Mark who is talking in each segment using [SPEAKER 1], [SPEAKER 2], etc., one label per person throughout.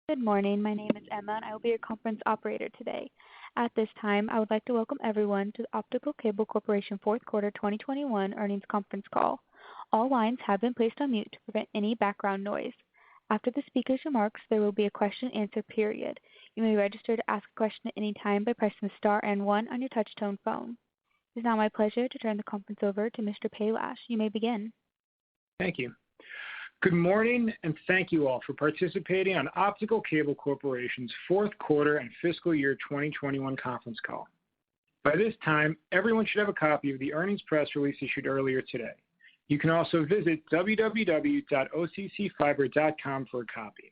[SPEAKER 1] Good morning. My name is Emma, and I will be your conference operator today. At this time, I would like to welcome everyone to the Optical Cable Corporation fourth quarter 2021 earnings conference call. All lines have been placed on mute to prevent any background noise. After the speaker's remarks, there will be a question-and-answer period. You may register to ask a question at any time by pressing the star and one on your touch-tone phone. It is now my pleasure to turn the conference over to Mr. Palash. You may begin.
[SPEAKER 2] Thank you. Good morning, and thank you all for participating on Optical Cable Corporation's fourth quarter and fiscal year 2021 conference call. By this time, everyone should have a copy of the earnings press release issued earlier today. You can also visit www.occfiber.com for a copy.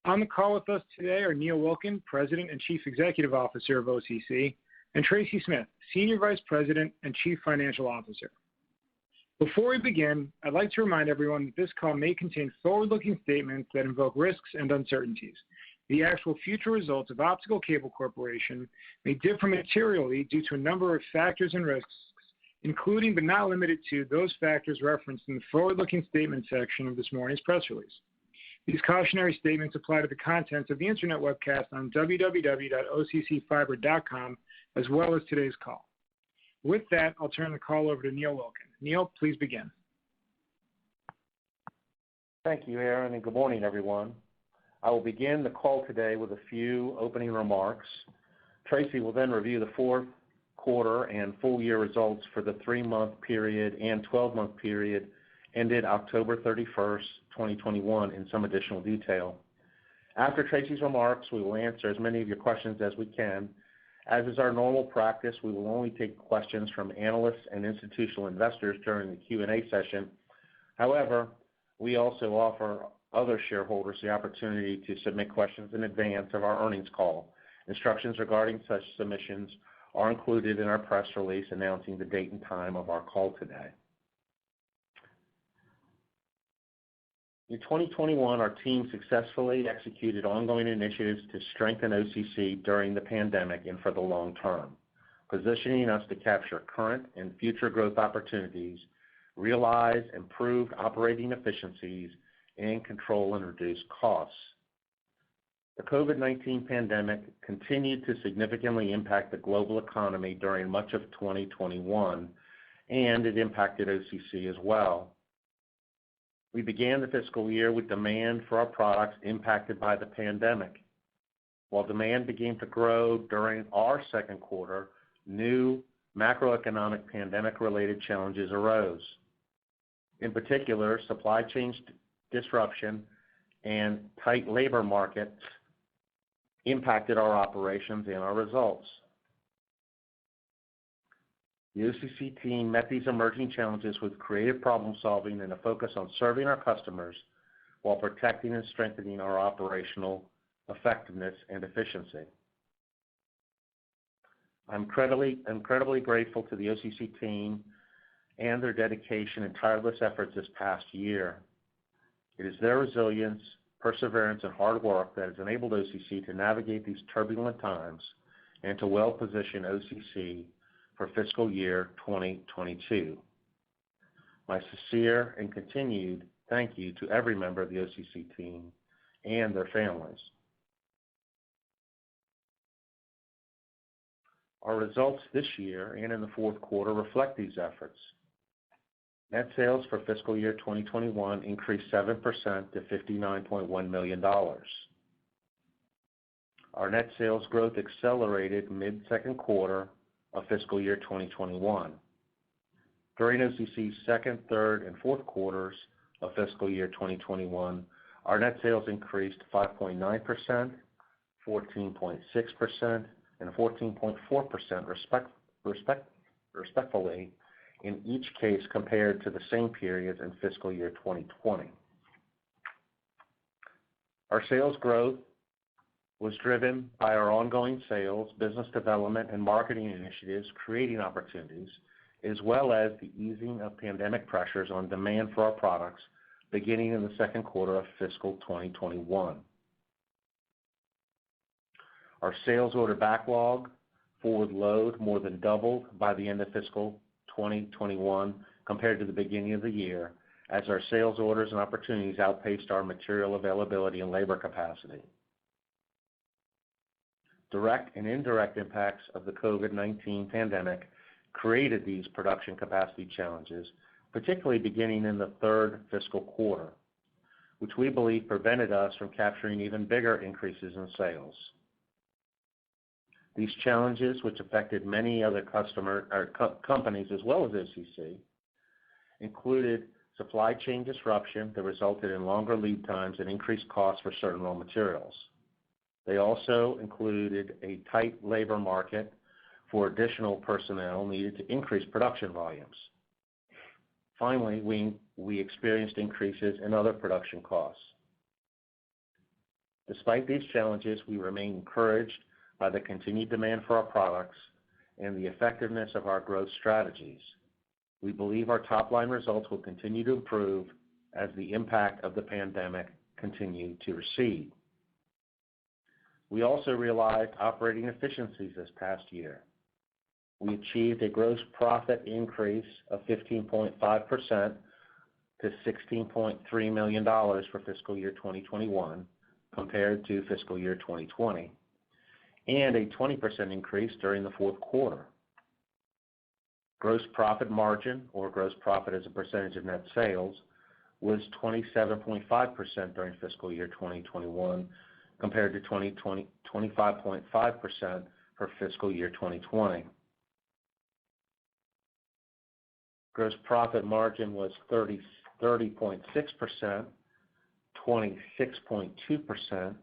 [SPEAKER 2] On the call with us today are Neil Wilkin, President and Chief Executive Officer of OCC, and Tracy Smith, Senior Vice President and Chief Financial Officer. Before we begin, I'd like to remind everyone that this call may contain forward-looking statements that invoke risks and uncertainties. The actual future results of Optical Cable Corporation may differ materially due to a number of factors and risks, including but not limited to those factors referenced in the forward-looking statement section of this morning's press release. These cautionary statements apply to the contents of the internet webcast on www.occfiber.com as well as today's call. With that, I'll turn the call over to Neil Wilkin. Neil, please begin.
[SPEAKER 3] Thank you, Aaron, and good morning, everyone. I will begin the call today with a few opening remarks. Tracy will then review the fourth quarter and full year results for the 3-month period and 12-month period ended October 31st, 2021 in some additional detail. After Tracy's remarks, we will answer as many of your questions as we can. As is our normal practice, we will only take questions from analysts and institutional investors during the Q&A session. However, we also offer other shareholders the opportunity to submit questions in advance of our earnings call. Instructions regarding such submissions are included in our press release announcing the date and time of our call today. In 2021, our team successfully executed ongoing initiatives to strengthen OCC during the pandemic and for the long term, positioning us to capture current and future growth opportunities, realize improved operating efficiencies, and control and reduce costs. The COVID-19 pandemic continued to significantly impact the global economy during much of 2021, and it impacted OCC as well. We began the fiscal year with demand for our products impacted by the pandemic. While demand began to grow during our second quarter, new macroeconomic pandemic-related challenges arose. In particular, supply chain disruption and tight labor markets impacted our operations and our results. The OCC team met these emerging challenges with creative problem solving and a focus on serving our customers while protecting and strengthening our operational effectiveness and efficiency. I'm incredibly grateful to the OCC team and their dedication and tireless efforts this past year. It is their resilience, perseverance, and hard work that has enabled OCC to navigate these turbulent times and to well position OCC for fiscal year 2022. My sincere and continued thank you to every member of the OCC team and their families. Our results this year and in the fourth quarter reflect these efforts. Net sales for fiscal year 2021 increased 7% to $59.1 million. Our net sales growth accelerated mid-second quarter of fiscal year 2021. During OCC's second, third, and fourth quarters of fiscal year 2021, our net sales increased 5.9%, 14.6%, and 14.4% respectively in each case compared to the same periods in fiscal year 2020. Our sales growth was driven by our ongoing sales, business development, and marketing initiatives creating opportunities, as well as the easing of pandemic pressures on demand for our products beginning in the second quarter of fiscal 2021. Our sales order backlog forward load more than doubled by the end of fiscal 2021 compared to the beginning of the year, as our sales orders and opportunities outpaced our material availability and labor capacity. Direct and indirect impacts of the COVID-19 pandemic created these production capacity challenges, particularly beginning in the third fiscal quarter, which we believe prevented us from capturing even bigger increases in sales. These challenges, which affected many other companies as well as OCC, included supply chain disruption that resulted in longer lead times and increased costs for certain raw materials. They also included a tight labor market for additional personnel needed to increase production volumes. Finally, we experienced increases in other production costs. Despite these challenges, we remain encouraged by the continued demand for our products and the effectiveness of our growth strategies. We believe our top-line results will continue to improve as the impact of the pandemic continue to recede. We also realized operating efficiencies this past year. We achieved a gross profit increase of 15.5% to $16.3 million for fiscal year 2021 compared to fiscal year 2020, and a 20% increase during the fourth quarter. Gross profit margin, or gross profit as a percentage of net sales, was 27.5% during fiscal year 2021 compared to 25.5% for fiscal year 2020. Gross profit margin was 30.6%, 26.2%,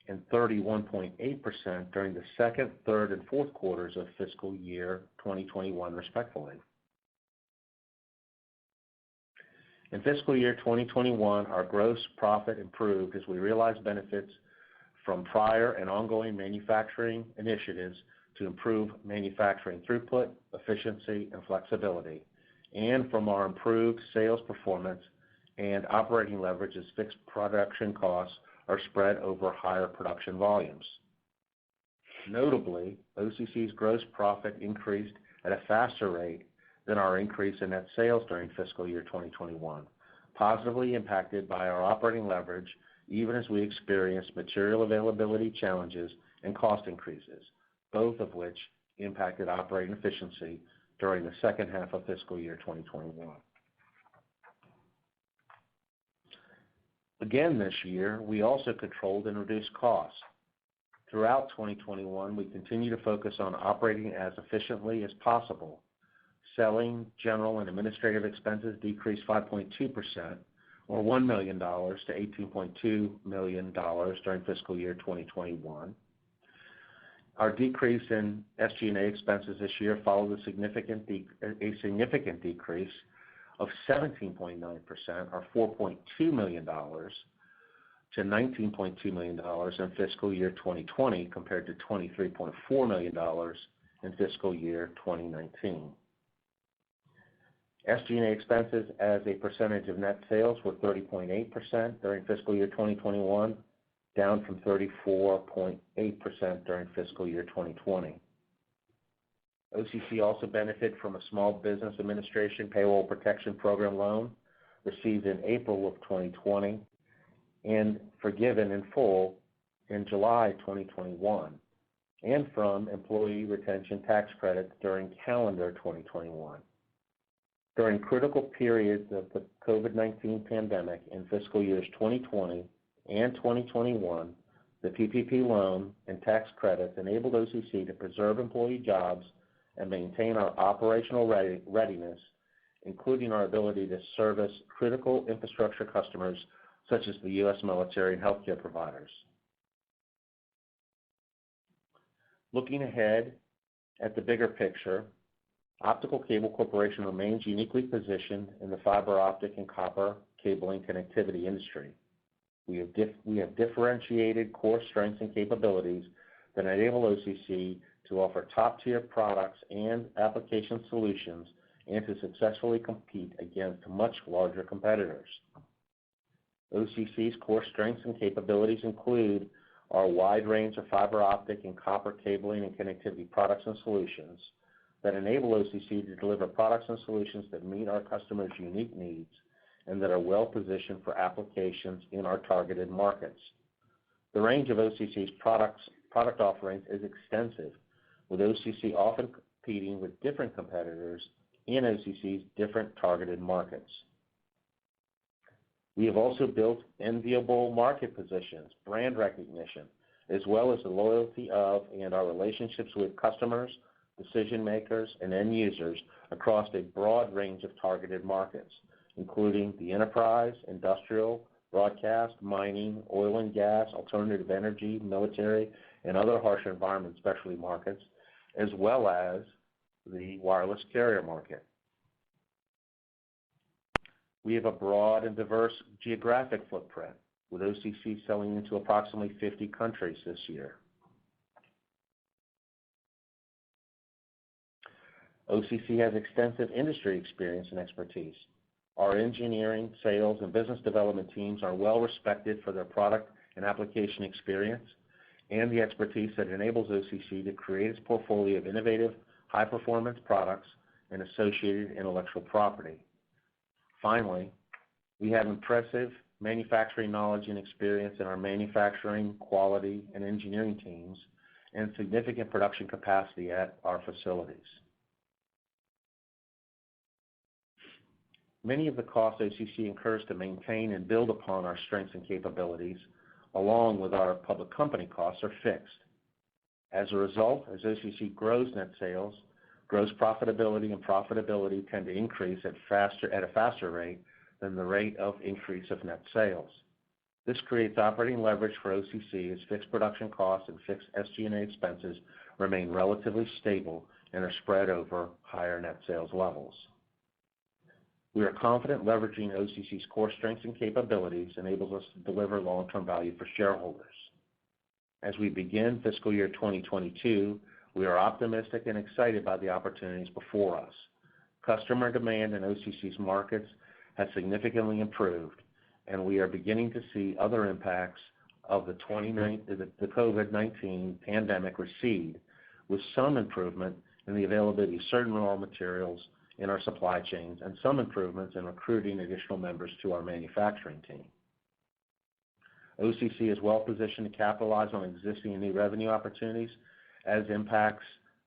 [SPEAKER 3] and 31.8% during the second, third, and fourth quarters of fiscal year 2021, respectively. In fiscal year 2021, our gross profit improved as we realized benefits from prior and ongoing manufacturing initiatives to improve manufacturing throughput, efficiency, and flexibility, and from our improved sales performance and operating leverage as fixed production costs are spread over higher production volumes. Notably, OCC's gross profit increased at a faster rate than our increase in net sales during fiscal year 2021, positively impacted by our operating leverage even as we experienced material availability challenges and cost increases, both of which impacted operating efficiency during the second half of fiscal year 2021. Again this year, we also controlled and reduced costs. Throughout 2021, we continue to focus on operating as efficiently as possible. Selling, general, and administrative expenses decreased 5.2%, or $1 million to $18.2 million during fiscal year 2021. Our decrease in SG&A expenses this year followed a significant decrease of 17.9%, or $4.2 million, to $19.2 million in fiscal year 2020 compared to $23.4 million in fiscal year 2019. SG&A expenses as a percentage of net sales were 30.8% during fiscal year 2021, down from 34.8% during fiscal year 2020. OCC also benefited from a Small Business Administration Payroll Protection Program loan received in April of 2020 and forgiven in full in July 2021, and from Employee Retention Tax Credits during calendar 2021. During critical periods of the COVID-19 pandemic in fiscal years 2020 and 2021, the PPP loan and tax credits enabled OCC to preserve employee jobs and maintain our operational readiness, including our ability to service critical infrastructure customers such as the U.S. military and healthcare providers. Looking ahead at the bigger picture, Optical Cable Corporation remains uniquely positioned in the fiber optic and copper cabling connectivity industry. We have differentiated core strengths and capabilities that enable OCC to offer top-tier products and application solutions and to successfully compete against much larger competitors. OCC's core strengths and capabilities include our wide range of fiber optic and copper cabling and connectivity products and solutions that enable OCC to deliver products and solutions that meet our customers' unique needs and that are well positioned for applications in our targeted markets. The range of OCC's product offerings is extensive, with OCC often competing with different competitors in OCC's different targeted markets. We have also built enviable market positions, brand recognition, as well as the loyalty of and our relationships with customers, decision makers, and end users across a broad range of targeted markets, including the enterprise, industrial, broadcast, mining, oil and gas, alternative energy, military, and other harsh environment specialty markets, as well as the wireless carrier market. We have a broad and diverse geographic footprint, with OCC selling into approximately 50 countries this year. OCC has extensive industry experience and expertise. Our engineering, sales, and business development teams are well respected for their product and application experience and the expertise that enables OCC to create its portfolio of innovative, high-performance products and associated intellectual property. Finally, we have impressive manufacturing knowledge and experience in our manufacturing, quality, and engineering teams, and significant production capacity at our facilities. Many of the costs OCC incurs to maintain and build upon our strengths and capabilities, along with our public company costs, are fixed. As a result, as OCC grows net sales, gross profitability and profitability tend to increase at a faster rate than the rate of increase of net sales. This creates operating leverage for OCC as fixed production costs and fixed SG&A expenses remain relatively stable and are spread over higher net sales levels. We are confident leveraging OCC's core strengths and capabilities enables us to deliver long-term value for shareholders. As we begin fiscal year 2022, we are optimistic and excited by the opportunities before us. Customer demand in OCC's markets has significantly improved, and we are beginning to see other impacts of the COVID-19 pandemic recede, with some improvement in the availability of certain raw materials in our supply chains and some improvements in recruiting additional members to our manufacturing team. OCC is well positioned to capitalize on existing and new revenue opportunities as impacts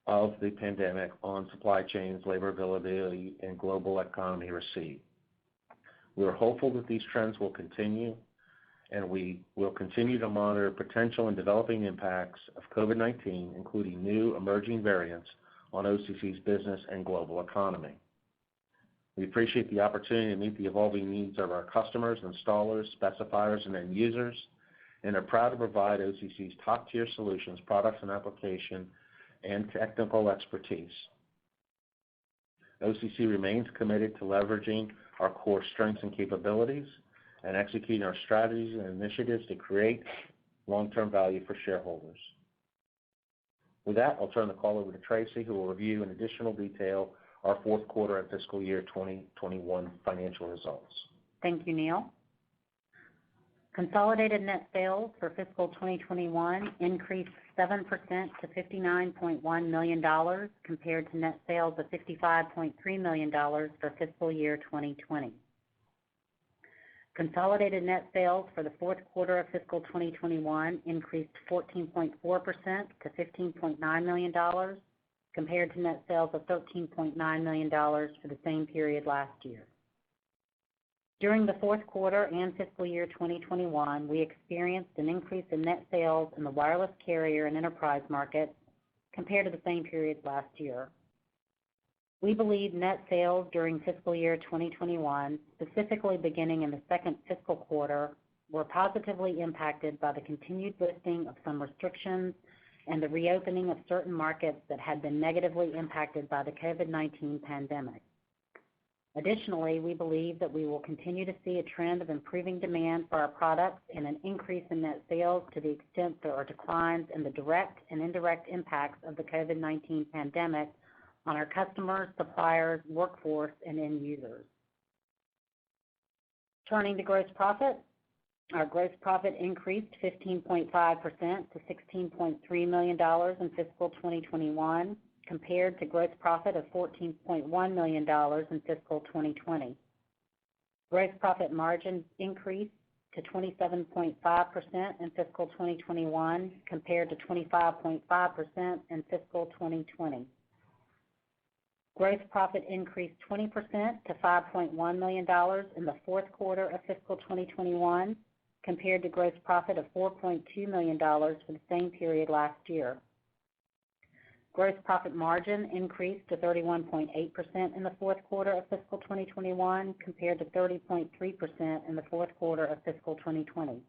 [SPEAKER 3] of the pandemic on supply chains, labor availability, and global economy recede. We are hopeful that these trends will continue, and we will continue to monitor potential and developing impacts of COVID-19, including new emerging variants, on OCC's business and global economy. We appreciate the opportunity to meet the evolving needs of our customers, installers, specifiers, and end users, and are proud to provide OCC's top-tier solutions, products, and application, and technical expertise. OCC remains committed to leveraging our core strengths and capabilities and executing our strategies and initiatives to create long-term value for shareholders. With that, I'll turn the call over to Tracy, who will review in additional detail our fourth quarter and fiscal year 2021 financial results.
[SPEAKER 4] Thank you, Neil. Consolidated net sales for fiscal 2021 increased 7% to $59.1 million compared to net sales of $55.3 million for fiscal year 2020. Consolidated net sales for the fourth quarter of fiscal 2021 increased 14.4% to $15.9 million compared to net sales of $13.9 million for the same period last year. During the fourth quarter and fiscal year 2021, we experienced an increase in net sales in the wireless carrier and enterprise markets compared to the same period last year. We believe net sales during fiscal year 2021, specifically beginning in the second fiscal quarter, were positively impacted by the continued lifting of some restrictions and the reopening of certain markets that had been negatively impacted by the COVID-19 pandemic. Additionally, we believe that we will continue to see a trend of improving demand for our products and an increase in net sales to the extent there are declines in the direct and indirect impacts of the COVID-19 pandemic on our customers, suppliers, workforce, and end users. Turning to gross profit, our gross profit increased 15.5% to $16.3 million in fiscal 2021 compared to gross profit of $14.1 million in fiscal 2020. Gross profit margin increased to 27.5% in fiscal 2021 compared to 25.5% in fiscal 2020. Gross profit increased 20% to $5.1 million in the fourth quarter of fiscal 2021 compared to gross profit of $4.2 million for the same period last year. Gross profit margin increased to 31.8% in the fourth quarter of fiscal 2021 compared to 30.3% in the fourth quarter of fiscal 2020.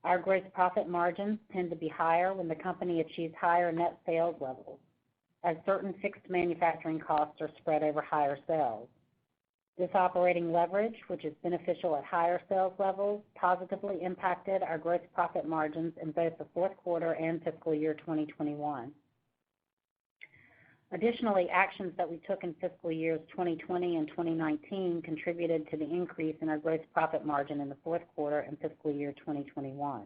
[SPEAKER 4] Our gross profit margins tend to be higher when the company achieves higher net sales levels, as certain fixed manufacturing costs are spread over higher sales. This operating leverage, which is beneficial at higher sales levels, positively impacted our gross profit margins in both the fourth quarter and fiscal year 2021. Additionally, actions that we took in fiscal years 2020 and 2019 contributed to the increase in our gross profit margin in the fourth quarter and fiscal year 2021.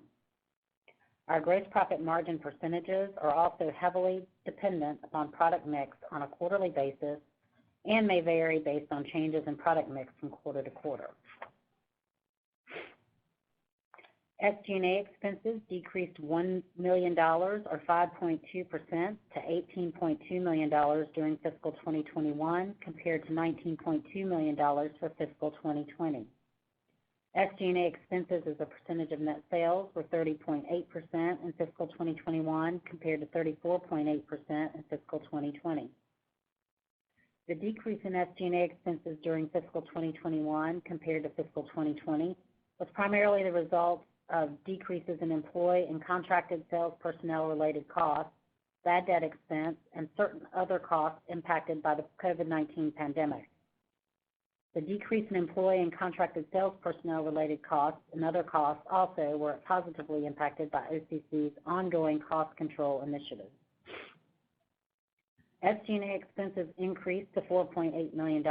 [SPEAKER 4] Our gross profit margin percentages are also heavily dependent upon product mix on a quarterly basis and may vary based on changes in product mix from quarter to quarter. SG&A expenses decreased $1 million or 5.2% to $18.2 million during fiscal 2021 compared to $19.2 million for fiscal 2020. SG&A expenses as a percentage of net sales were 30.8% in fiscal 2021 compared to 34.8% in fiscal 2020. The decrease in SG&A expenses during fiscal 2021 compared to fiscal 2020 was primarily the result of decreases in employee and contracted sales personnel related costs, bad debt expense, and certain other costs impacted by the COVID-19 pandemic. The decrease in employee and contracted sales personnel related costs and other costs also were positively impacted by OCC's ongoing cost control initiatives. SG&A expenses increased to $4.8 million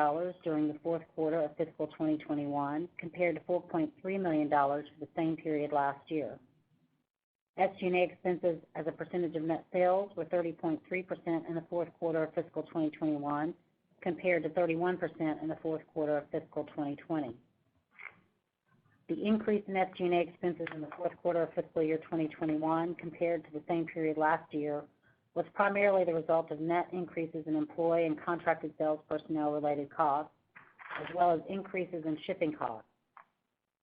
[SPEAKER 4] during the fourth quarter of fiscal 2021 compared to $4.3 million for the same period last year. SG&A expenses as a percentage of net sales were 30.3% in the fourth quarter of fiscal 2021 compared to 31% in the fourth quarter of fiscal 2020. The increase in SG&A expenses in the fourth quarter of fiscal year 2021 compared to the same period last year was primarily the result of net increases in employee and contracted sales personnel related costs, as well as increases in shipping costs.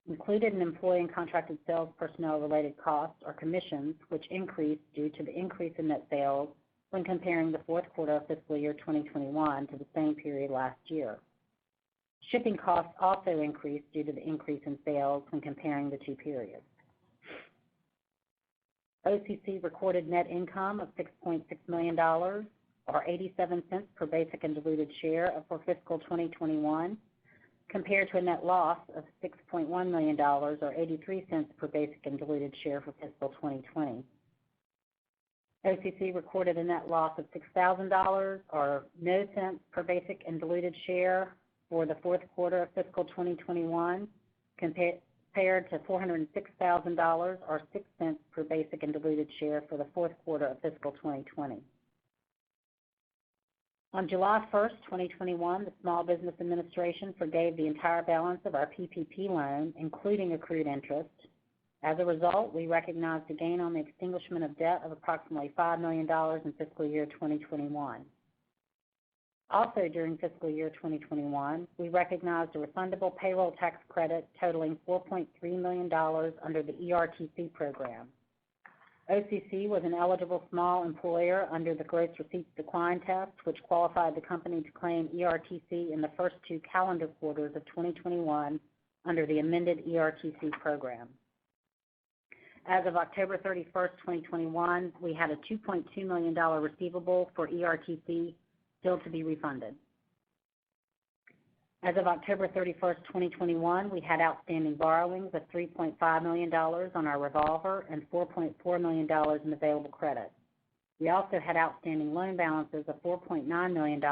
[SPEAKER 4] Included in employee and contracted sales personnel related costs are commissions, which increased due to the increase in net sales when comparing the fourth quarter of fiscal year 2021 to the same period last year. Shipping costs also increased due to the increase in sales when comparing the two periods. OCC recorded net income of $6.6 million, or 87 cents per basic and diluted share for fiscal 2021, compared to a net loss of $6.1 million, or 83 cents per basic and diluted share for fiscal 2020. OCC recorded a net loss of $6,000, or no cents per basic and diluted share for the fourth quarter of fiscal 2021, compared to $406,000 or 6 cents per basic and diluted share for the fourth quarter of fiscal 2020. On July 1st, 2021, the Small Business Administration forgave the entire balance of our PPP loan, including accrued interest. As a result, we recognized a gain on the extinguishment of debt of approximately $5 million in fiscal year 2021. Also, during fiscal year 2021, we recognized a refundable payroll tax credit totaling $4.3 million under the ERTC program. OCC was an eligible small employer under the Gross Receipts Decline Test, which qualified the company to claim ERTC in the first 2 calendar quarters of 2021 under the amended ERTC program. As of October 31st, 2021, we had a $2.2 million receivable for ERTC still to be refunded. As of October 31st, 2021, we had outstanding borrowings of $3.5 million on our revolver and $4.4 million in available credit. We also had outstanding loan balances of $4.9 million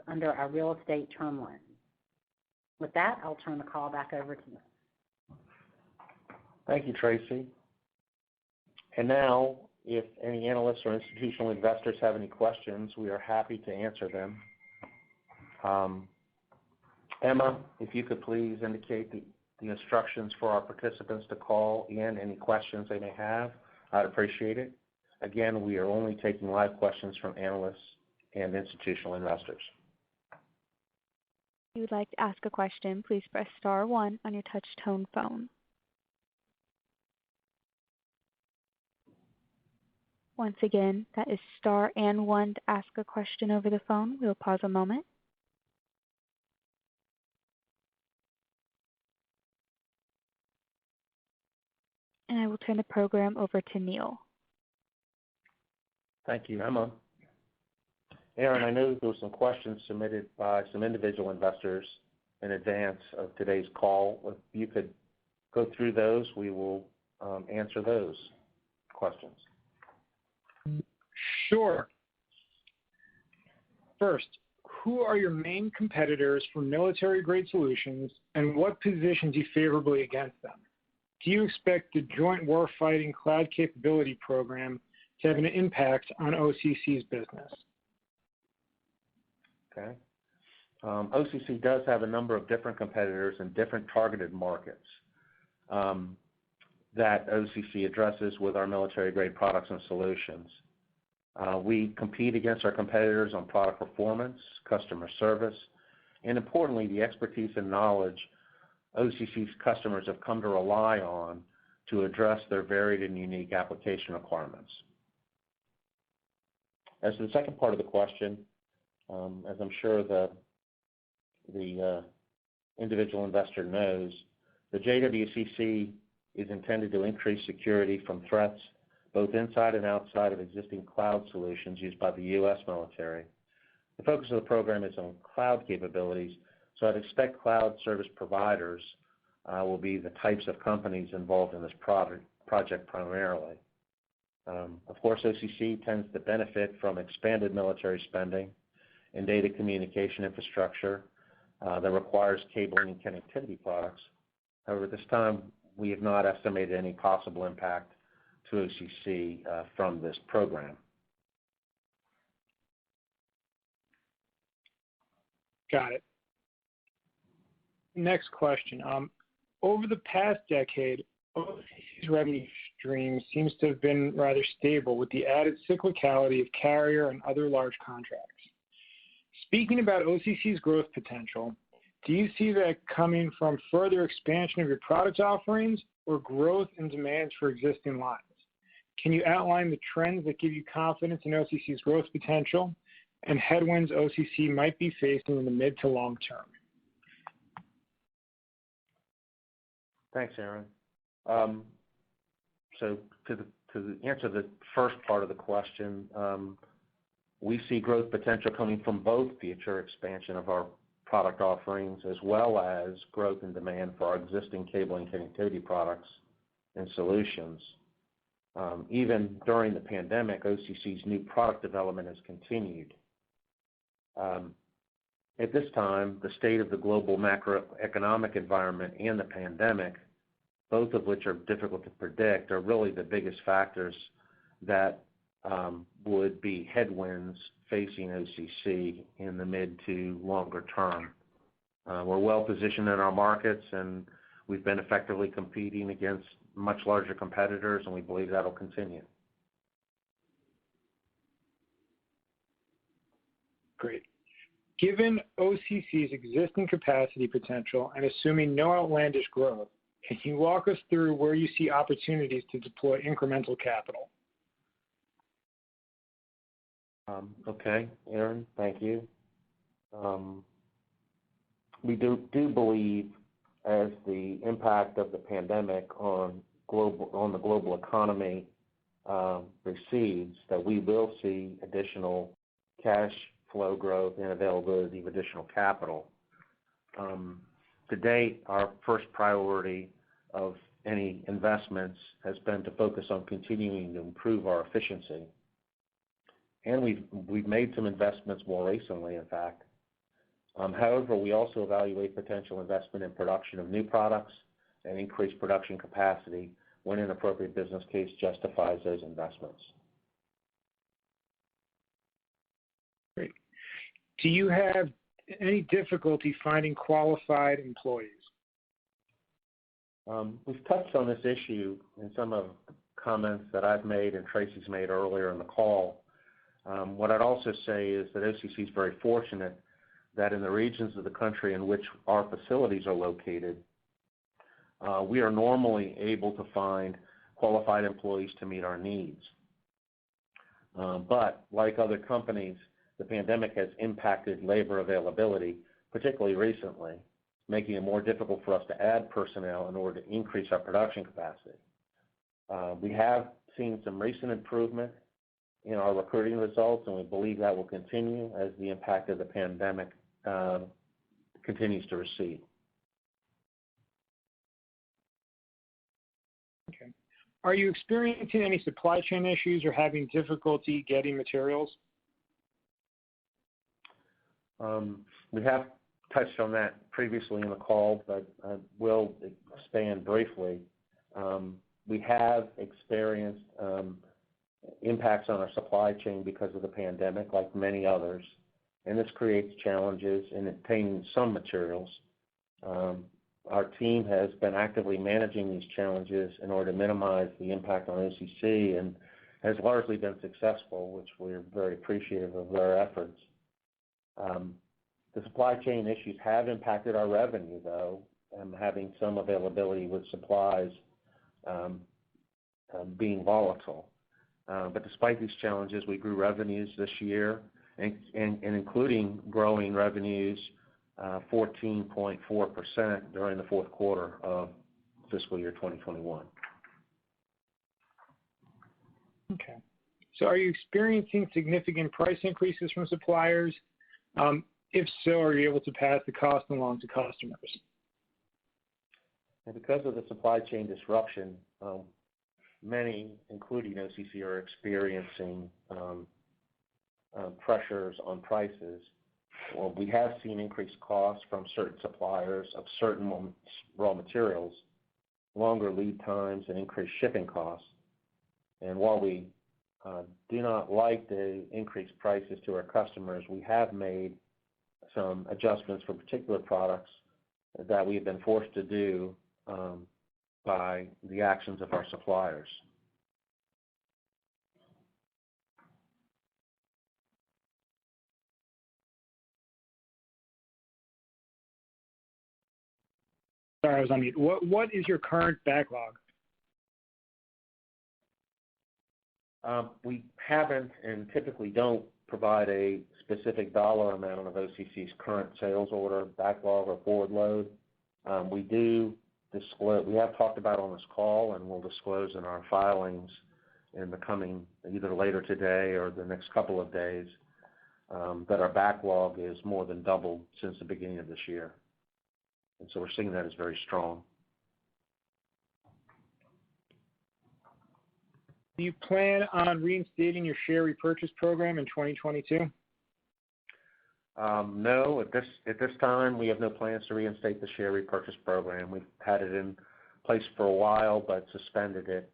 [SPEAKER 4] under our real estate term loan. With that, I'll turn the call back over to you.
[SPEAKER 3] Thank you, Tracy. And now, if any analysts or institutional investors have any questions, we are happy to answer them. Emma, if you could please indicate the instructions for our participants to call in any questions they may have, I'd appreciate it. Again, we are only taking live questions from analysts and institutional investors.
[SPEAKER 1] If you would like to ask a question, please press star 1 on your touch-tone phone. Once again, that is star and 1 to ask a question over the phone. We'll pause a moment. And I will turn the program over to Neil.
[SPEAKER 3] Thank you, Emma. Aaron, I know there were some questions submitted by some individual investors in advance of today's call. If you could go through those, we will answer those questions.
[SPEAKER 2] Sure. First, who are your main competitors for military-grade solutions, and what positions you favorably against them? Do you expect the Joint Warfighting Cloud Capability Program to have an impact on OCC's business?
[SPEAKER 3] Okay. OCC does have a number of different competitors in different targeted markets that OCC addresses with our military-grade products and solutions. We compete against our competitors on product performance, customer service, and importantly, the expertise and knowledge OCC's customers have come to rely on to address their varied and unique application requirements. As to the second part of the question, as I'm sure the individual investor knows, the JWCC is intended to increase security from threats both inside and outside of existing cloud solutions used by the U.S. military. The focus of the program is on cloud capabilities, so I'd expect cloud service providers will be the types of companies involved in this project primarily. Of course, OCC tends to benefit from expanded military spending and data communication infrastructure that requires cabling and connectivity products. However, at this time, we have not estimated any possible impact to OCC from this program.
[SPEAKER 2] Got it. Next question. Over the past decade, OCC's revenue stream seems to have been rather stable with the added cyclicality of carrier and other large contracts. Speaking about OCC's growth potential, do you see that coming from further expansion of your product offerings or growth in demands for existing lines? Can you outline the trends that give you confidence in OCC's growth potential and headwinds OCC might be facing in the mid to long term?
[SPEAKER 3] Thanks, Aaron. So to answer the first part of the question, we see growth potential coming from both future expansion of our product offerings as well as growth in demand for our existing cable and connectivity products and solutions. Even during the pandemic, OCC's new product development has continued. At this time, the state of the global macroeconomic environment and the pandemic, both of which are difficult to predict, are really the biggest factors that would be headwinds facing OCC in the mid to longer term. We're well positioned in our markets, and we've been effectively competing against much larger competitors, and we believe that'll continue.
[SPEAKER 2] Great. Given OCC's existing capacity potential and assuming no outlandish growth, can you walk us through where you see opportunities to deploy incremental capital?
[SPEAKER 3] Okay, Aaron, thank you. We do believe as the impact of the pandemic on the global economy recedes, that we will see additional cash flow growth and availability of additional capital. To date, our first priority of any investments has been to focus on continuing to improve our efficiency. And we've made some investments more recently, in fact. However, we also evaluate potential investment in production of new products and increased production capacity when an appropriate business case justifies those investments.
[SPEAKER 2] Great. Do you have any difficulty finding qualified employees?
[SPEAKER 3] We've touched on this issue in some of the comments that I've made and Tracy's made earlier in the call. What I'd also say is that OCC is very fortunate that in the regions of the country in which our facilities are located, we are normally able to find qualified employees to meet our needs. But like other companies, the pandemic has impacted labor availability, particularly recently, making it more difficult for us to add personnel in order to increase our production capacity. We have seen some recent improvement in our recruiting results, and we believe that will continue as the impact of the pandemic continues to recede.
[SPEAKER 2] Okay. Are you experiencing any supply chain issues or having difficulty getting materials?
[SPEAKER 3] We have touched on that previously in the call, but I will expand briefly. We have experienced impacts on our supply chain because of the pandemic, like many others, and this creates challenges in obtaining some materials. Our team has been actively managing these challenges in order to minimize the impact on OCC and has largely been successful, which we're very appreciative of their efforts. The supply chain issues have impacted our revenue, though, having some availability with supplies being volatile. But despite these challenges, we grew revenues this year, and including growing revenues 14.4% during the fourth quarter of fiscal year 2021.
[SPEAKER 2] Okay. So are you experiencing significant price increases from suppliers? If so, are you able to pass the cost along to customers?
[SPEAKER 3] And because of the supply chain disruption, many, including OCC, are experiencing pressures on prices. Well, we have seen increased costs from certain suppliers of certain raw materials, longer lead times, and increased shipping costs. And while we do not like to increase prices to our customers, we have made some adjustments for particular products that we have been forced to do by the actions of our suppliers.
[SPEAKER 2] Sorry, I was on mute. What is your current backlog?
[SPEAKER 3] We haven't and typically don't provide a specific dollar amount of OCC's current sales order, backlog, or forward load. We do disclose, we have talked about on this call, and we'll disclose in our filings in the coming, either later today or the next couple of days, that our backlog is more than doubled since the beginning of this year. And so we're seeing that as very strong.
[SPEAKER 2] Do you plan on reinstating your share repurchase program in 2022?
[SPEAKER 3] No, at this time, we have no plans to reinstate the share repurchase program. We've had it in place for a while, but suspended it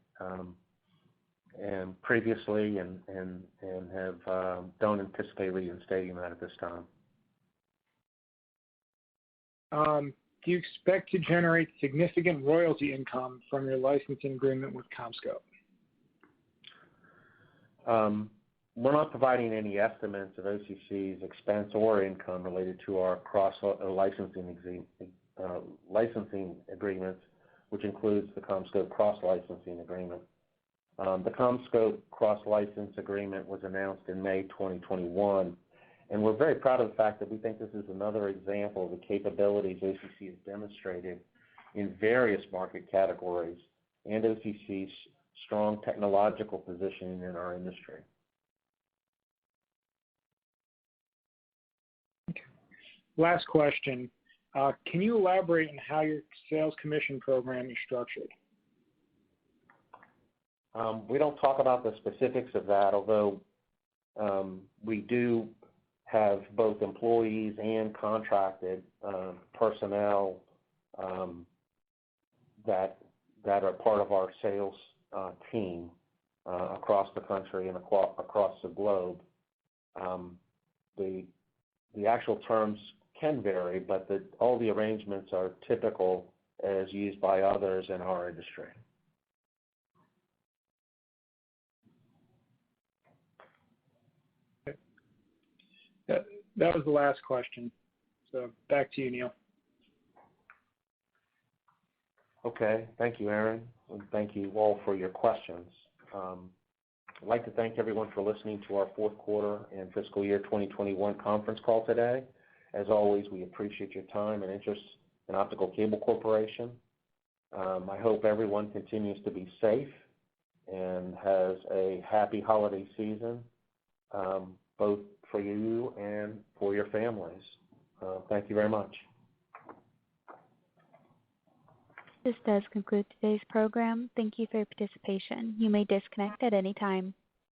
[SPEAKER 3] and previously, and have don't anticipate reinstating that at this time.
[SPEAKER 2] Do you expect to generate significant royalty income from your licensing agreement with CommScope?
[SPEAKER 3] We're not providing any estimates of OCC's expense or income related to our licensing agreements, which includes the CommScope cross-licensing agreement. The CommScope cross-license agreement was announced in May 2021, and we're very proud of the fact that we think this is another example of the capabilities OCC has demonstrated in various market categories and OCC's strong technological positioning in our industry.
[SPEAKER 2] Okay. Last question. Can you elaborate on how your sales commission program is structured?
[SPEAKER 3] We don't talk about the specifics of that, although we do have both employees and contracted personnel that are part of our sales team across the country and across the globe. The actual terms can vary, but all the arrangements are typical as used by others in our industry.
[SPEAKER 2] That was the last question. So back to you, Neil.
[SPEAKER 3] Okay, thank you, Aaron, and thank you all for your questions. I'd like to thank everyone for listening to our fourth quarter and fiscal year 2021 conference call today. As always, we appreciate your time and interest in Optical Cable Corporation. I hope everyone continues to be safe and has a happy holiday season, both for you and for your families. Thank you very much.
[SPEAKER 1] This does conclude today's program. Thank you for your participation. You may disconnect at any time.